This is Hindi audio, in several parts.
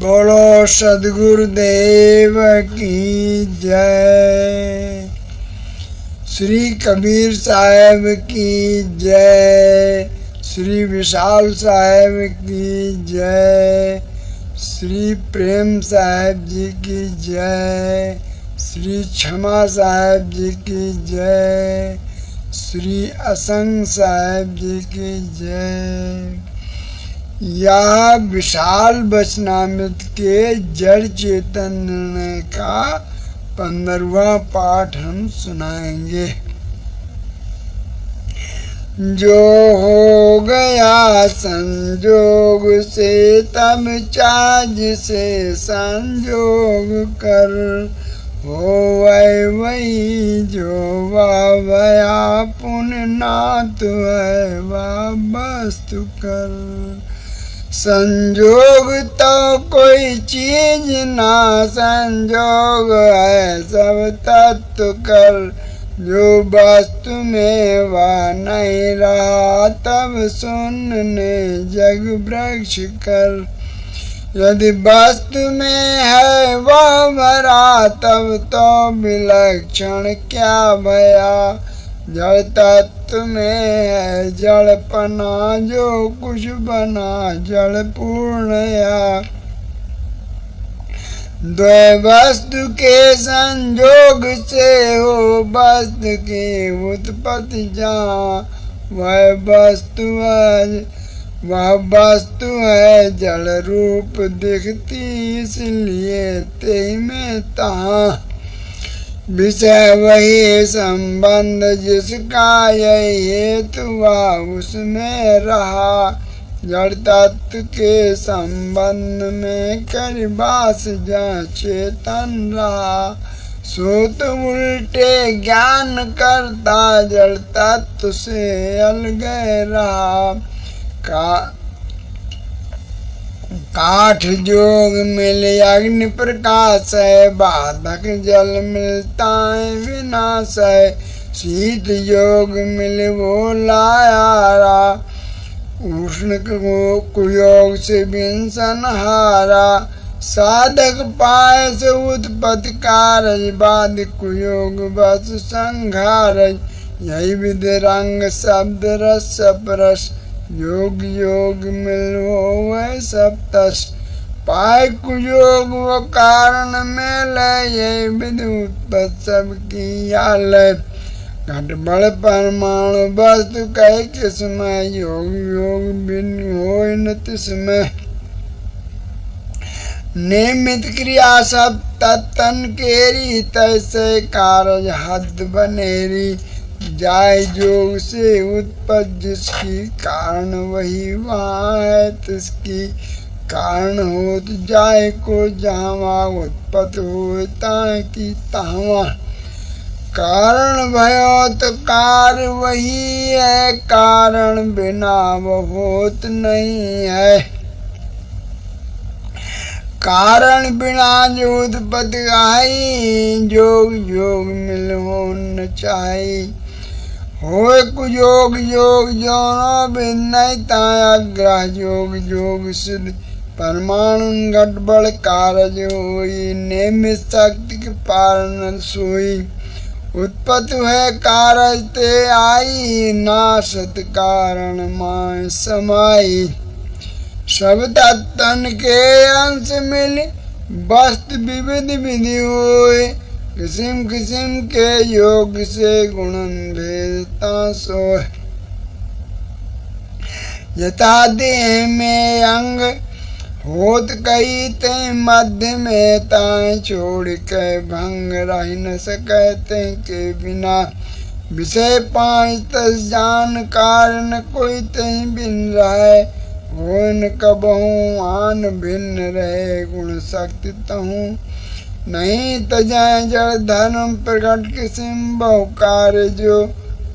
बोलो सदगुरुदेव की जय। श्री कबीर साहब की जय। श्री विशाल साहब की जय। श्री प्रेम साहब जी की जय। श्री क्षमा साहब जी की जय। श्री असंग साहब जी की जय। यह विशाल वचनामृत के जड़ चेतन निर्णय का 15वां पाठ हम सुनाएंगे। जो हो गया संजोग से तब चाज से संजोग कर, हो वही जो वावया पुण्य नाथ है वह वस्तु कर। संजोग तो कोई चीज ना संजोग है सब तत्व कर, जो वस्तु में वह नहीं रहा तब सुनने जग वृक्ष कर। यदि वस्तु में है वह भरा तब तो विलक्षण क्या भया। जड़ तत्व में है जड़पना जो कुछ बना जड़ पूर्णया। द्वै वस्तु के संजोग से हो वस्तु की उत्पत्ति जहाँ, वह वस्तु है जड़ रूप दिखती इसलिए ते में तहाँ। विषय वही संबंध जिसका यही हेतु वह उसमें रहा। जड़ तत्व के संबंध में करिबास जहाँ चेतन रहा, सो तो उल्टे ज्ञान करता जड़ तत्व से अलग रहा। काठ जोग मिले अग्नि प्रकाश है, बाधक जल मिलता है विनाश है। शीत योग मिले वो लायारा, उष्ण कुयोग से विंसन हारा। साधक पाए से उत्पत्ति कारज, बाद कुयोग बस संघार। यही विधि रंग शब्द रस परस, योग योग मिलो वह सप्तस। पाए कुयोग वो कारण में लय, यही विधि उत्पत्ति सबकी आलय। घट बड़ परमाणु वस्तु कहे किसमय, योग योग बिन हो न तिसमय। नियमित क्रिया सब तत्तन केरी, तैसे कारज हद बनेरी। जाय जोग से उत्पत्ति जिसकी, कारण वही वहाँ है तिसकी। कारण होत जाय को जहाँ, उत्पत्ति होता की तहाँ। कारण भयो तो कार्य वही है, कारण बिना वो होत नहीं है। कारण बिना जो उत्पत्ति आई, जोग जोग मिल हो न चाही। होए कुयोग योग जोनो भिन्न ग्रह जोग जोग सिद्ध। परमाणु घट बड़ कारज होई, नियमित शक्ति के पार न सोई। उत्पत्ति है कारज ते आई, नासत कारण माय समाई। सब तत्तन के अंश मिल वस्तु विविध विधि होए। किस्म किस्म के योग से गुणन भेदता सोय। यथा देह में अंग होत कई ते मध्य में ताए, छोड़ के भंग रह न सकते के बिना। विषय पाँच तस जान कारण कोई तही बिन रहे, हो न कबहू आन भिन्न रहे गुण शक्ति तहूँ। नहीं तजय जड़ धर्म प्रकट किसिम बहु कार्य, जो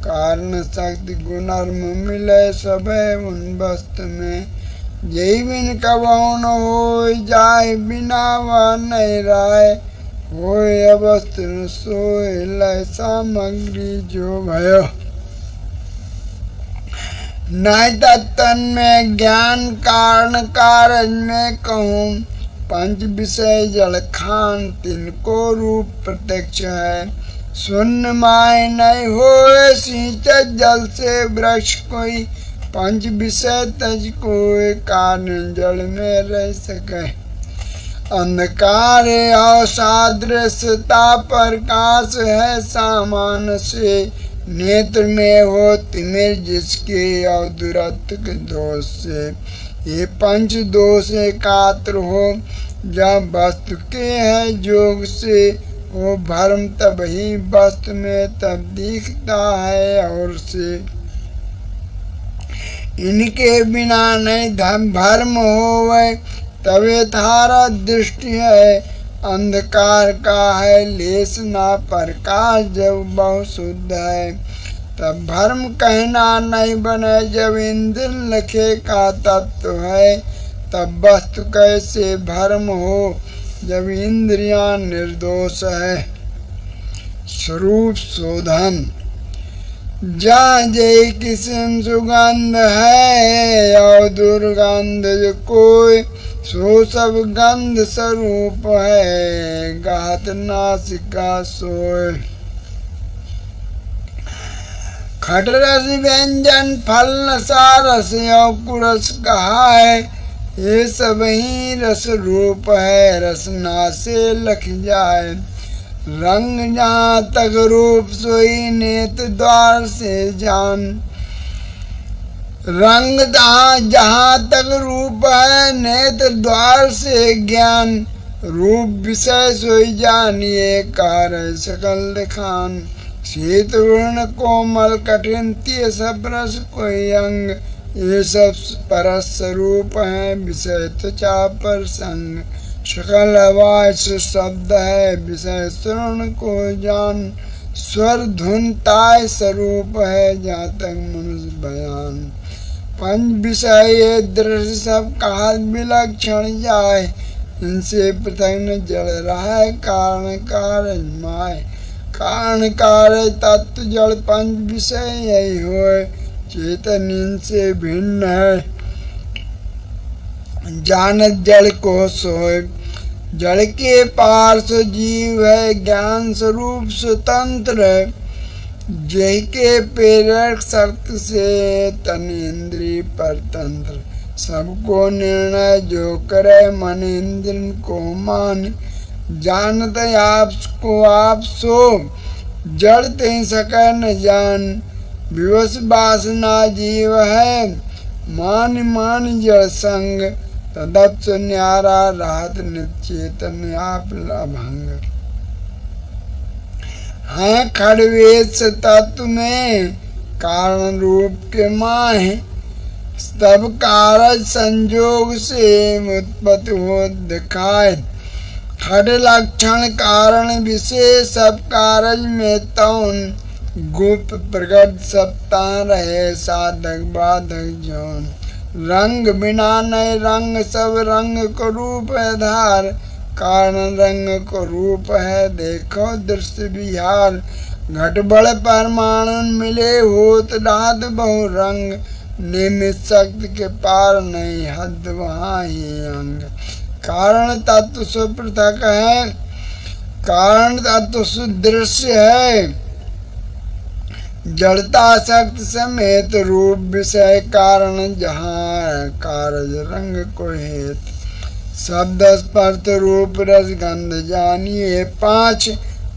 कारण शक्ति गुणर्म मिले सब उन वस्तु में। यही बिन कबहू न हो जाए बिना वह नहीं राय, होय अवस्थ न सोय लय सामग्री जो भयो। नहीं तत्तन में ज्ञान कारण कारज में कहूँ, पंच विषय जल खान तिनको रूप प्रत्यक्ष है। शून्य माय नहीं हो सिंच जल से वृक्ष कोई, पंच विषय तज कोई कारण जल में रह सके। अंधकार असादृश्यता प्रकाश है सामान से, नेत्र में हो तिमिर जिसके अवदुरत्व के दोष से। ये पंच दोष एकात्र हो जब वस्तु के है जोग से, वो भ्रम तब ही वस्तु में तब दिखता है और से। इनके बिना नहीं भ्रम होवे तबे थारा दृष्टि है। अंधकार का है लेस ना प्रकाश जब बहु शुद्ध है, तब भ्रम कहना नहीं बने। जब इंद्र लखे का तत्व है, तब वस्तु कैसे भ्रम हो जब इंद्रियां निर्दोष है। स्वरूप शोधन जहाँ जय किस्म सुगंध है और दुर्गंध जो कोई, सो सब गंध स्वरूप है गात नासिका सोय। खट रस व्यंजन फल नशा रस कुरस कहा है, ये सब ही रस रूप है रसना से लख जाए। रंग जहाँ तक रूप सोई नेत्र द्वार से जान, रंग जहाँ तक रूप है नेत्र द्वार से ज्ञान। रूप विषय सोई जानिए कार्य सकल दिखान, शीत वर्ण कोमल कठिन तीय सब रस कोई अंग। ये सब परस रूप है विषय त्वचा पर संग। सकल आवाज शब्द है विषय श्रवण को जान। स्वर धुन ताय स्वरूप है जहाँ तक मनुष्य बयान। पंच विषय ये दृश्य सब कहा विलक्षण जाए, इनसे पृथक न जड़ रहा है कारण कार्य माय। कारण कार्य तत्व जड़ पंच विषय यही हो, चेतन इनसे भिन्न है जानत जड़ को सोए। जड़ के पार्श्व जीव है ज्ञान स्वरूप स्वतंत्र, जय के प्रेरक शक्ति से तन इंद्रिय परतंत्र। सबको निर्णय जो करे मन इंद्रिय को मान, जानत आपको आप सो जड़ ते सके न जान। विवश वासना जीव है मान मान जड़ संग, तदप्स न्यारा राहत निचेतन आप अभंग। है खड़वेश तत्व में कारण रूप के माहे, तब कारज संजोग से उत्पत्ति हो दिखाए। खड़ लक्षण कारण विशेष सब कारज में तौन, गुप्त प्रकट सप्ता रहे साधक बाधक जौन। रंग बिना नए रंग सब रंग को रूप आधार, कारण रंग को रूप है देखो दृश्य विहार। घट बड़ परमाणु मिले होत रात बहु रंग, निमित शक्ति के पार नहीं हद वहाँ ही अंग। कारण तत्व सुपृथक है, कारण तत्व सुदृश्य है। जड़ता शक्ति समेत रूप विषय कारण जहाँ कारज रंग को हेत। शब्द स्पर्श रूप रस गंध जानिए पांच,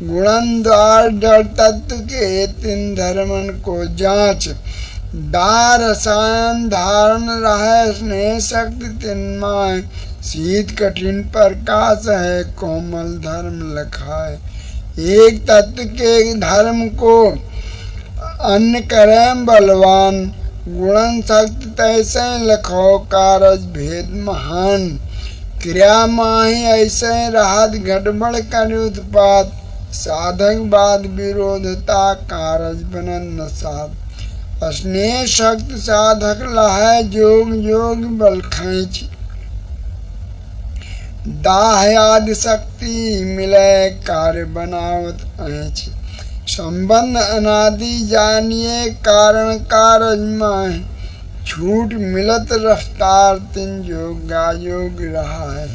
गुणन द्वार जड़ तत्व के तीन धर्मन को जांच। दार रसायन धारण रहे स्नेह शक्ति तिन्माय, शीत कठिन प्रकाश है कोमल धर्म लखाए। एक तत्व के धर्म को अन्न करें बलवान, गुणन शक्ति तैसे लखो कारज भेद महान। क्रिया माही ऐसे राहत गड़बड़ कर उत्पात, साधक बाद विरोधता कारज बनन साध। स्नेह शक्ति साधक लहै जोग जोग बल खींच, दाह आदि शक्ति मिले कार्य बनावत ऐच। संबंध अनादि जानिए कारण कारज माह, छूट मिलत रफ्तार तिन योग योग रहा है।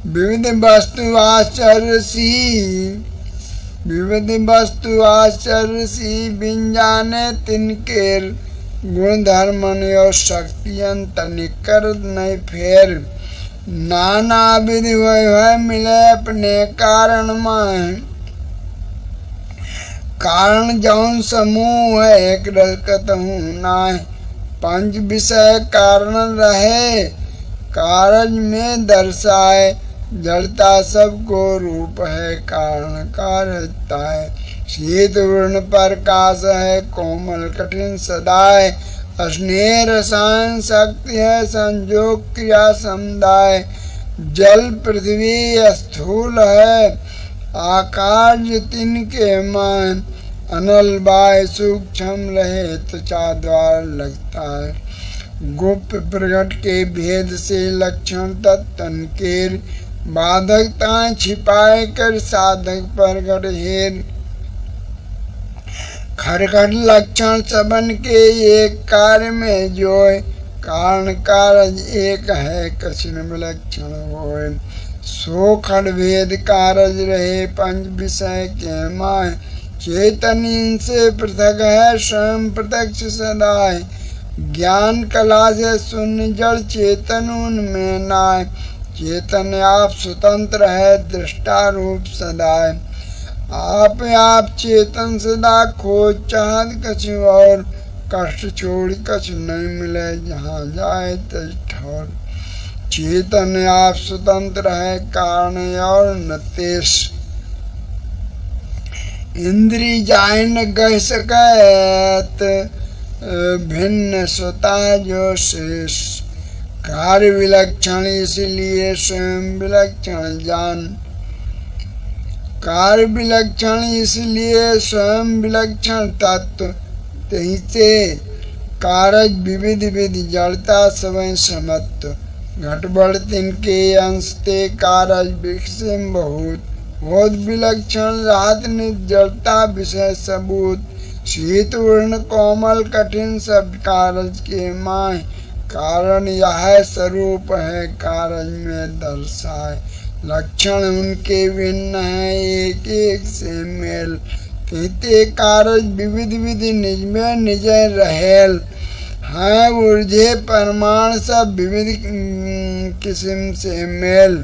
विविध वस्तु आश्चर्य सी, विविध वस्तु आश्चर्य सी बिन जाने तिनकेर, गुण धर्मन और शक्तियन तनिक कर नहीं फेर। नाना विधि वह मिले अपने कारण में, कारण जौन समूह है एक रकत हूँ नाय। पंच विषय कारण रहे कारज में दर्शाए, जड़ता सबको रूप है कारण कारता है। शीत वर्ण प्रकाश है कोमल कठिन सदाय, स्नेह रसायन शक्ति है संयोग क्रिया समुदाय। जल पृथ्वी स्थूल है आकाश तिनके मान, अनल बाय सूक्ष्म रहे त्वचा द्वार लगता है। गुप्त प्रकट के भेद से लक्षण तत्तन केर, बाधकता छिपाए कर साधक प्रगट हेर। खरखट लक्षण सबन के एक कार्य में जोय, कारण कारज एक है कछिन विलक्षण होय। सो खड़ भेद कारज रहे पंच विषय के माय, चेतन इनसे पृथक है स्वयं प्रत्यक्ष सदाय। ज्ञान कला से शून्य जड़ चेतन उनमें नाय, चेतन आप स्वतंत्र है दृष्टा रूप सदाय। आप चेतन सदा खोज चाहत कछु और, कष्ट छोड़ कछु नहीं मिले जहाँ जाए तज ठौर। चेतन आप स्वतंत्र है कारण और नतेश, इंद्री जाय न गह सकत भिन्न स्वतः जो शेष। कार्य विलक्षण इसलिए स्वयं विलक्षण जान, कार्य विलक्षण इसलिए स्वयं विलक्षण तत्व। तही से कारज विविध विधि जड़ता स्वयं समत्व, घट बढ़ तिनके अंश ते कारज विषम बहुत। होद विलक्षण रात निर्जलता विषय सबूत, शीत वर्ण कोमल कठिन सब कारज के माय। कारण यह स्वरूप है कारज में दर्शाए, लक्षण उनके भिन्न है एक एक से मेल। ते कारज विविध विधि निज में निज रहेल, है ऊर्जे परमाण सब विविध किस्म से मेल।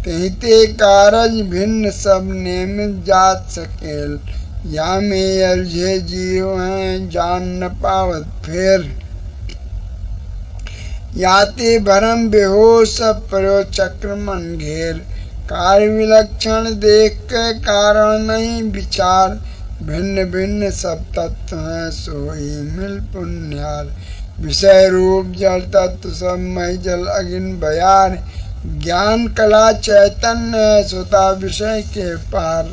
ते कारज भिन्न सब नियमित जात सकेल, या में अर्झे जीव हैं जान न पावत फेर। याते भरम बेहोश सब परो चक्र मन घेर, कार्य विलक्षण देख के कारण नहीं विचार। भिन्न भिन्न सब तत्व हैं सोई मिल पुण्यार, विषय रूप जल तत्व सब मई जल अगिन बयार। ज्ञान कला चैतन्य स्वता विषय के पार,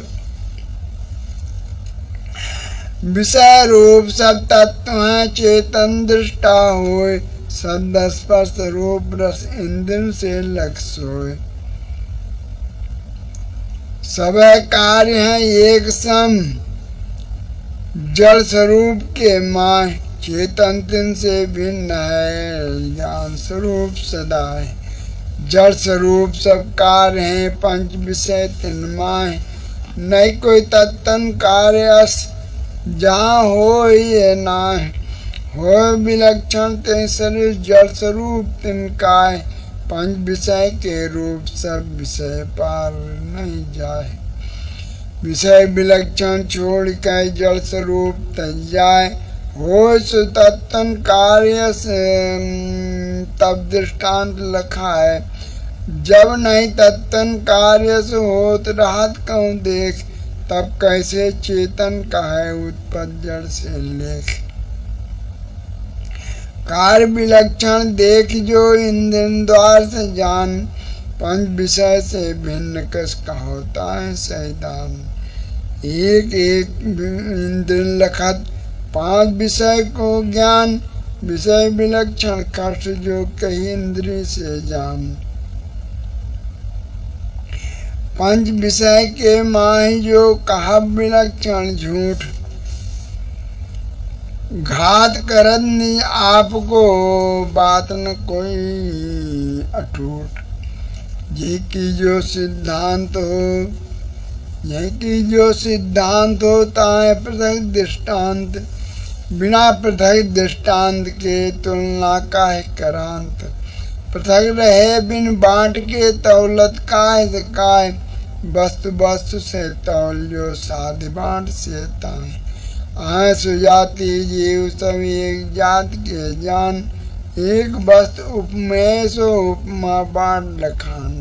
विषय रूप सब तत्व हैं चेतन दृष्टा होय। शब्द स्पर्श रूप रस इंद्र से लग सोय, सब कार्य है एक सम जड़ स्वरूप के माय। चेतन तिन से भिन्न है ज्ञान स्वरूप सदा है, जड़ स्वरूप सब कार्य हैं पंच विषय तिन्माय। नहीं कोई तत्तन कार्य अस जहाँ हो ये नाय, हो विलक्षण ते शरीर जड़ स्वरूप तिनकाय। पंच विषय के रूप सब विषय पार नहीं जाए, विषय विलक्षण छोड़ के जड़ स्वरूप तज जाए। हो सुतत्तन कार्य से तब दृष्टांत लखा है, जब नहीं तत्तन कार्य से होत राहत कहूँ देख। तब कैसे चेतन का है उत्पत्ति जड़ से लेख, कार्य विलक्षण देख जो इंद्रिय द्वार से जान। पंच विषय से भिन्न कस का होता है सैदान, एक एक इंद्रिय लखत पांच विषय को ज्ञान। विषय विलक्षण कष्ट जो कही इंद्रिय से जान, पंच विषय के माही जो कहा विलक्षण झूठ। घात करत नि आपको बात न कोई अटूट, ये की जो सिद्धांत हो, यही की जो सिद्धांत होता है पृथक दृष्टांत, बिना पृथक दृष्टांत के तुलना काहे करांत। पृथक रहे बिन बांट के तौलत काय से काय, वस्तु वस्तु से तौल्यो साध बांट से ताए। आए सुजाति जीव सब एक जात के जान, एक वस्तु उपमेय सो उपमा बांट लखान।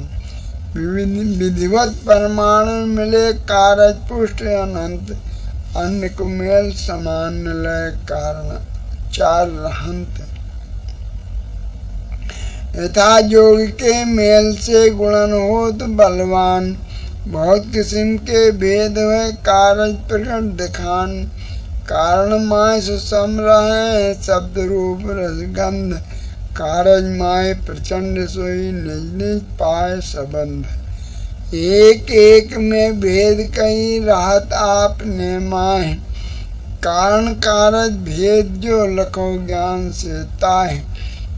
विधिवत परमाणु मिले कारज पुष्ट अनंत, अन्य को मेल समान लय कारण चार रहंत। यथा योग के मेल से गुणन होत बलवान, बहुत किस्म के भेद है कारज प्रकट दिखान। कारण माय सुसम रहे शब्द रूप रसगंध, कारज माय प्रचंड सोई निज निज पाए संबंध। एक एक में भेद कई रहत आपने माय, कारण कारज भेद जो लखो ज्ञान से ताहे।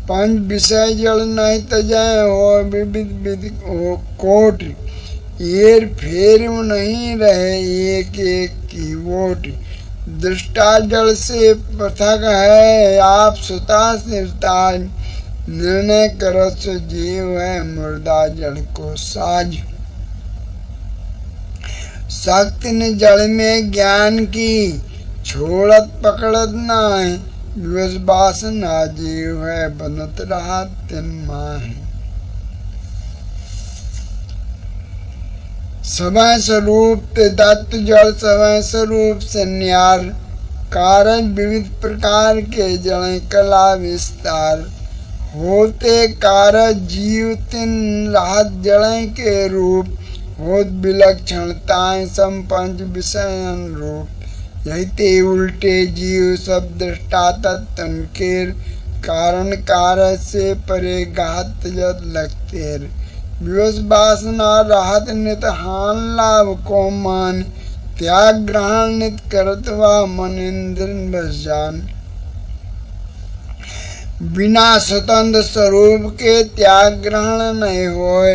पंच विषय जड़ नहीं तजय हो विविध विधि हो कोट, येर फेर नहीं रहे एक एक की वोट। दृष्टा जड़ से पृथक है आप सुता निर्ताज, निर्णय करो सो जीव है मुर्दा जड़ को साज। शक्ति ने जड़ में ज्ञान की छोड़त पकड़त नाय, विवश वासना जीव है बनत रहा तिन माह। समय स्वरूप तत्व जड़ समय स्वरूप से न्यार, कारण विविध प्रकार के जड़ कला विस्तार। होते कारज जीव तिन राहत जड़ के रूप, होत विलक्षणताएं संपंच विषय अनुरूप। यही ते उल्टे जीव सब दृष्टा तत्व केर, कारण कारज से परे घात जत लगतेर। विवश वासना राहत नित हान लाभ को मान, त्याग ग्रहण नित करतवा मन इंद्र बस जान। बिना स्वतंत्र स्वरूप के त्याग ग्रहण नहीं होए,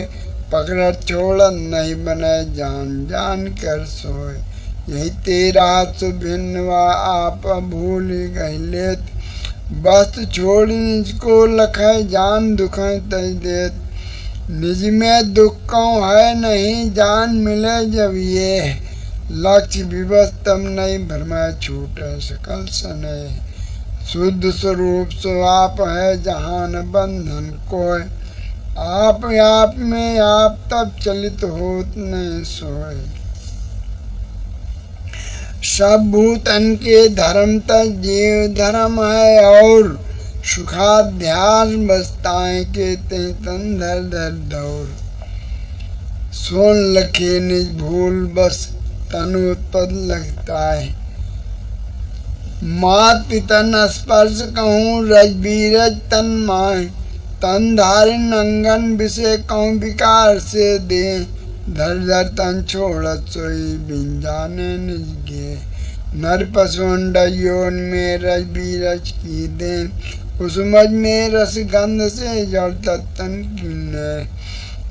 पकड़ छोड़न नहीं बने जान जान कर सोए। यही तेरा सुभिन्न व आप भूल गई लेत, वस्तु छोड़ निज को लखे जान दुख तज देत। निज में दुख कौन है नहीं जान मिले जब ये, लक्ष्य विवश तम नहीं भ्रमय छूट सकल सने। शुद्ध स्वरूप सो आप है जहान बंधन कोय, आप में आप तब चलित होत नहीं सोए। सब भूतन के धर्म तक जीव धर्म है और, सुखाध्यास बसताएं के तन धर धर दौर। सोन लखे निज भूल बस तनु उत्पद लगता है, मात पितन स्पर्श कहूँ रज बीरज तन माय। तन धारिन अंगन विषय कहूँ विकार से दे, धर धर तन छोड़त सोई बिन जाने निज गे। नर पशुंड योन में रज बीरज की दे, कुसुमज में रस गंध से जड़ तन किन्ने।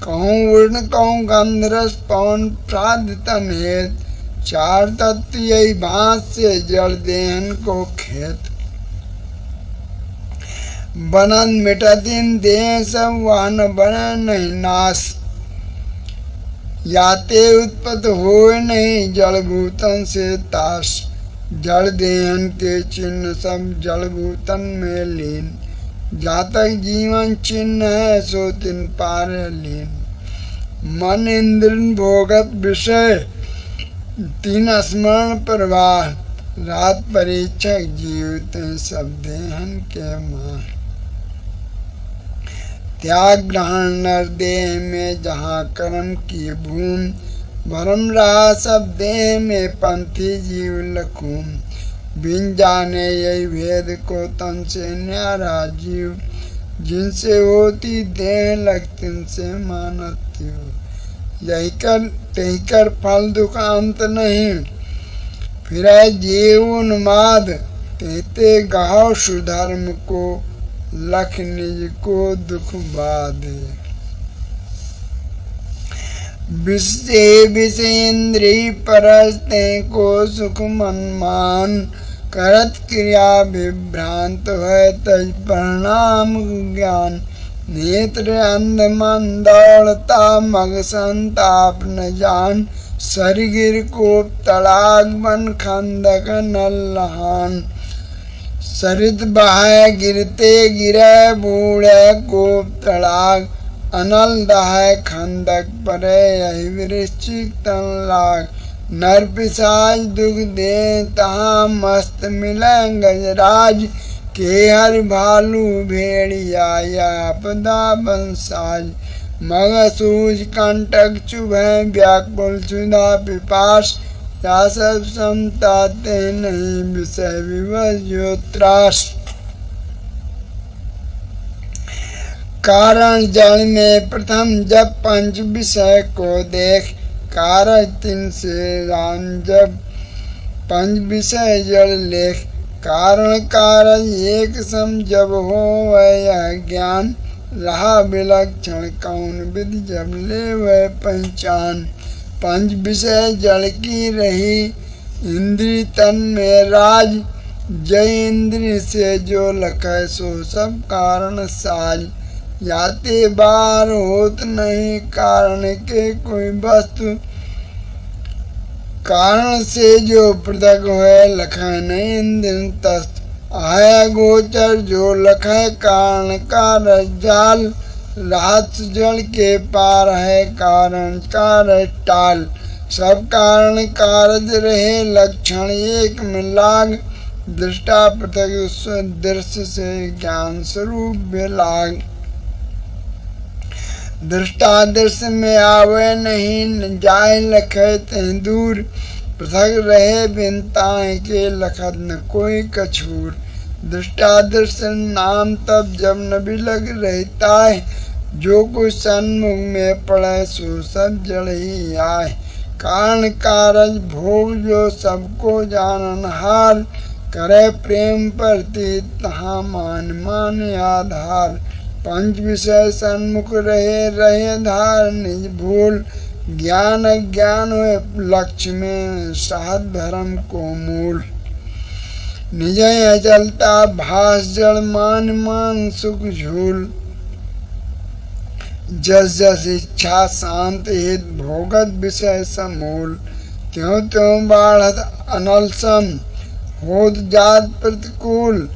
कहूँ उर्ण कहूँ गंध रस पवन प्राद तन हेत, चार तत्व यही भांस से जड़ देहन को खेत। बनन मिटतिन देह सब वाहन बने नहीं नाश, याते उत्पत्त होए नहीं जड़ भूतन से ताश। जड़ देहन के चिन्ह सब जड़ भूतन में लीन, जातक जीवन चिन्ह है सो तिन पार लीन। मन इंद्र भोगत विषय तीन स्मरण प्रवाह, रात परीक्षक जीव सब देहन के मार। त्याग ग्रहण नर देह में जहाँ कर्म की भूम, भरम रहा सब देह में पंथी जीव लखूम। बिन जाने यही भेद को तन से न्यारा जीव, जिनसे होती देह लग तिनसे मानती हो। यही कर तही कर फल दुख अंत नहीं, फिर जीव उन्माद कहते गाओ सुधर्म को, लख निज को दुख बाधे। विषे विषेन्द्रिय परस्ते को सुख मनमान, करत क्रिया विभ्रांत है तज परिणाम ज्ञान। नेत्र अंध मन दौड़ता मग संताप न जान, सरगिर कोप तड़ाग बन खंदक नल्लहान। सरित बहाय गिरते गिरे बूढ़े कोप तड़ाग, अनल दहाय खंदक परे यही वृश्चिक तन लाग। नर पिशाच दुख दे तहाँ मस्त मिले गजराज, के हर भालू भेड़िया या आपदा बंसाज। मग सूझ कंटक चुभे व्याकुल सुधा पिपास, या सब समता ते नहीं विषय विवश जो त्रास। कारण जल में प्रथम जब पंच विषय को देख, कारण तीन से रान जब पंच विषय जल लेख। कारण कारण एक सम जब हो वह ज्ञान, रहा विलक्षण कौन विधि जब ले वह पहचान। पंच विषय जल की रही इंद्री तन में राज, जय इंद्री से जो लखै सो सब कारण साज। जाते बार होत नहीं कारण के कोई वस्तु, कारण से जो पृथक है लखै नहीं इंद्र तस्त। आया गोचर जो लखै कारण का रज्जाल, रात जल के पार है कारण कार टाल। सब कारण कारज रहे लक्षण एक में लाग, दृष्टा पृथक दृश्य से ज्ञान स्वरूप विलाग। दृष्टा दृश्य में आवे नहीं जाए लखे तह दूर, पृथक रहे बिनताए के लखत न कोई कछूर। दृष्टा दृश्य नाम तब जब न बिलग रहता है, जो कुछ सन्मुख में पड़े सो सब जड़ ही आए। कारण कारज भोग जो सबको जानन हार, करे प्रेम प्रति तहाँ मान मान आधार। पंच विषय सन्मुख रहे रहे धार निज भूल, ज्ञान अज्ञान हुए लक्ष्य में साध धर्म को मूल। निज अचलता भास जड़ मान मान सुख झूल, जस जस इच्छा शांत हित भोगत विषय समूल। त्यों त्यों बाढ़त अनल सम होत जात प्रतिकूल,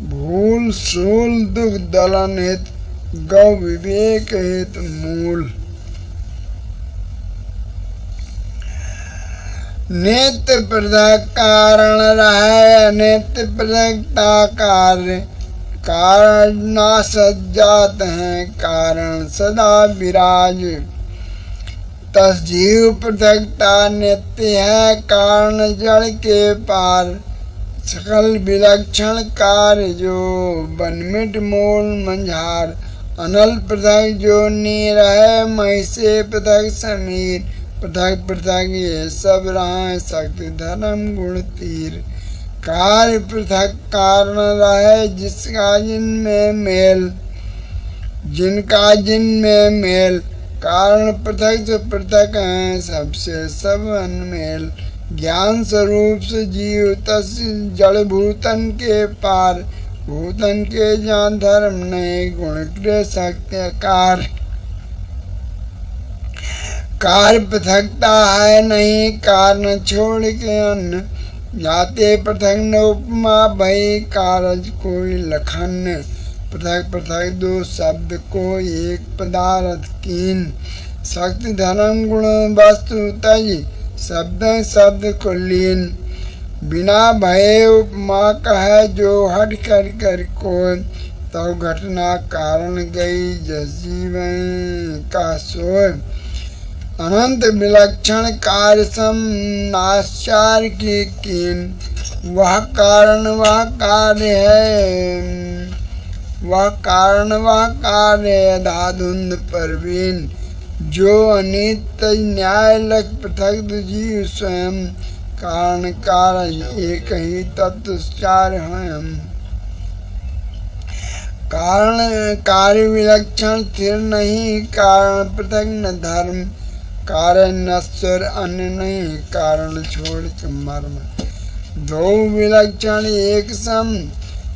भूल सूल दुख दलन हित गौ विवेक हित मूल। नित्य पृथक कारण रहे नित्य पृथकता कार्य, कारण ना सज्जात हैं कारण सदा विराज। तस जीव पृथकता नित्य है कारण जड़ के पार, सकल विलक्षण कार्य जो बनमिट मूल मंझार। अनल पृथक जो नीर है मही से पृथक समीर, पृथक पृथक ये सब रहा शक्ति धर्म गुण तीर। कार्य पृथक कारण रहे जिसका जिनमें मेल, जिनका जिनमें मेल। कारण पृथक से पृथक है सबसे सब अनमेल। ज्ञान स्वरूप से जीव तस् जड़ भूतन के पार, भूतन के जान धर्म नहीं गुण क्रिय सत्य कार्य पृथकता है नहीं कारण छोड़ के अन्न, जाते पृथक न उपमा भई कारज कोई लखन। पृथक पृथक दो शब्द को एक पदार्थ कीन, शक्ति धर्म गुण वस्तु तज शब्द शब्द को लीन। बिना भय उपमा कहे जो हट कर कर को, तो घटना कारण गई जस जीवन का सोय। अनंत विलक्षण कार्य सम नाश्चार की कीन, वह कारण वह कार्य है, वह कारण वह कार्य है धाधुंध परवीन। जो अनित्य न्याय लग पृथक जीव स्वयं, कारण कारण एक ही तत्व चार हैं। कारण कार्य विलक्षण स्थिर नहीं कारण पृथक न धर्म, कारण नश्वर अन्य नहीं, कारण छोड़ के मर्म। दो विलक्षण एक सम,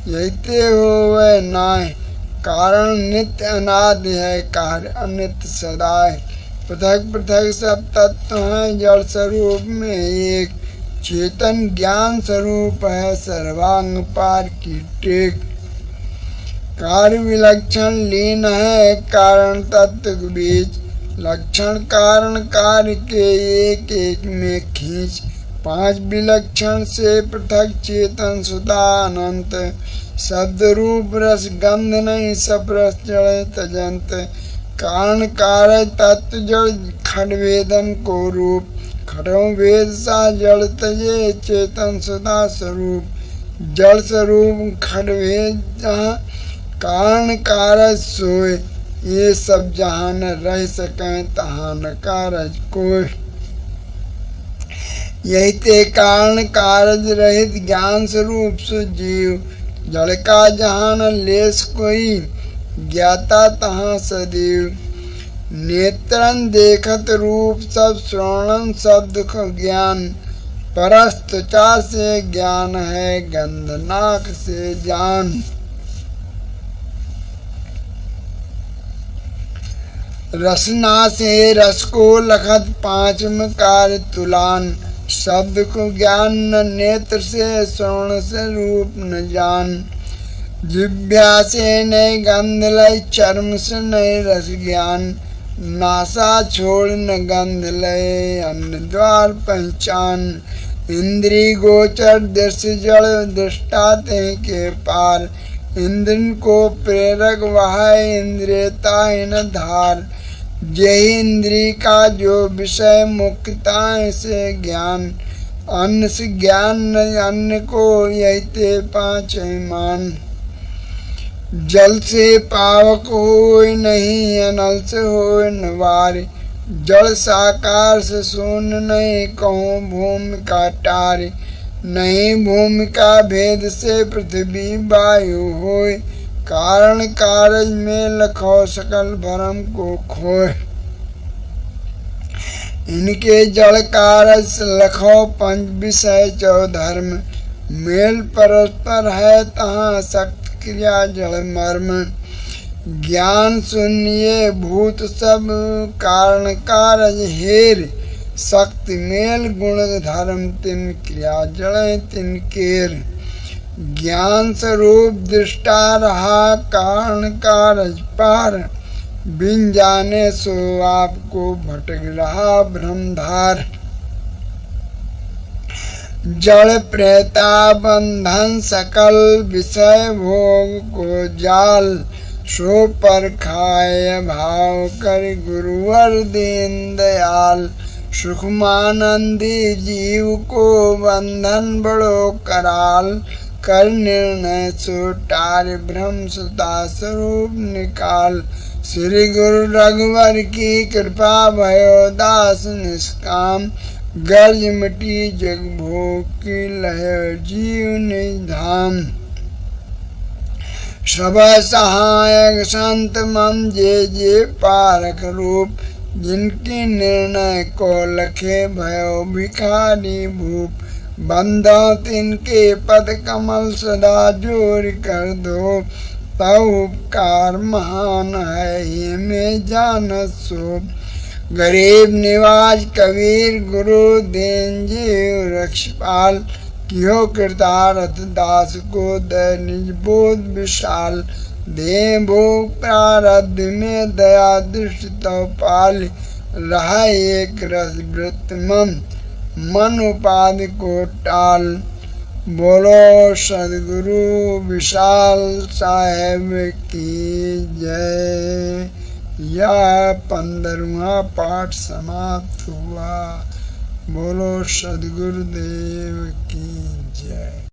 यही होवे नाय। कारण नित्य अनादि है, कार्य अनित्य सदाय। पृथक पृथक सब तत्व हैं, जड़ स्वरूप में एक। चेतन ज्ञान स्वरूप है, सर्वांग पार की टेक। कार्य विलक्षण लीन है, कारण तत्व के बीच। लक्षण कारण कार्य के एक एक में खींच। पांच विलक्षण से पृथक चेतन सुधा अनंत। शब्द रूप रस गंध नहीं, सब रस जड़ तजंत। कारण कार्य तत्व जड़ खडवेदन को रूप। खड़ों वेद सा जड़ तजे, चेतन सुधा स्वरूप। जड़ स्वरूप खडवेद जहाँ, कारण कारज सोए। ये सब जहाँ न रह सकें, तहाँ न कारज कोई। यही ते कारण कारज रहित ज्ञान स्वरूप सुजीव। जड़ का जहाँ न लेस कोई, ज्ञाता तहाँ सदैव। नेत्रन देखत रूप सब, श्रवणन शब्द को ज्ञान। परस त्वचा से ज्ञान है, गंध नाक से जान। रसना से रस को लखत, पांच मकार तुलान। शब्द को ज्ञान न नेत्र से, श्रवण से रूप न जान। जिह्वा से नए गंध लय, चर्म से नए रस ज्ञान। नासा छोड़ न गंध लय, अन्न द्वार पहचान। इंद्री गोचर दृश्य जड़, दृष्टा ते के पार। इंद्रन को प्रेरक वह, इंद्रियता इन धार। यही इंद्री का जो विषय, मुक्ताएं से ज्ञान। अन्न से ज्ञान न अन्न को, यही ते पांच मान। जल से पावक होय नहीं, अनल से होय न वार। जल साकार से शून्य नहीं, कहूँ भूमि का टार। नहीं भूमि का भेद से, पृथ्वी वायु होय। कारण कारज में लखो, सकल भरम को खोए। इनके जड़ कारज लखो, पंच विषय चौ धर्म। मेल परस्पर है, तहाँ शक्ति क्रिया जड़ मर्म। ज्ञान शून्य भूत सब, कारण कारज हेर। शक्ति मेल गुण धर्म, तिन क्रिया जड़ तिन केर। ज्ञान स्वरूप दृष्टा रहा, कारण कारज पार। बिन जाने सो आपको भटक रहा भ्रमधार। जड़ प्रेता बंधन, सकल विषय भोग को जाल। सो पर खाए भाव कर, गुरुवर दीन दयाल। सुखमानंदी जीव को, बंधन बड़ो कराल। कर निर्णय सो टार, भ्रम सुता स्वरूप निकाल। श्री गुरु रघुवर की कृपा, भयो दास निष्काम। गर्ज मिटी जग भोग की, लय जीव धाम। सब सहायक संत मम, जे पारक रूप। जिनकी निर्णय को लखे, भयो भिखारी भूप। बंधो तिनके पद कमल, सदा जोर कर दो। तव उपकार महान है, ये में जानत सोप। गरीब निवाज कबीर, गुरु देन जीव रक्षपाल। कियो कृतार्थ दास को, दय निज बोध विशाल। दे भोग प्रारब्ध में, दया दृष्टि तो पाल। रहा एक रस वृत्त मम, मन उपाधि को टाल। बोलो सदगुरु विशाल साहेब की जय। यह 15वां पाठ समाप्त हुआ। बोलो सदगुरुदेव की जय।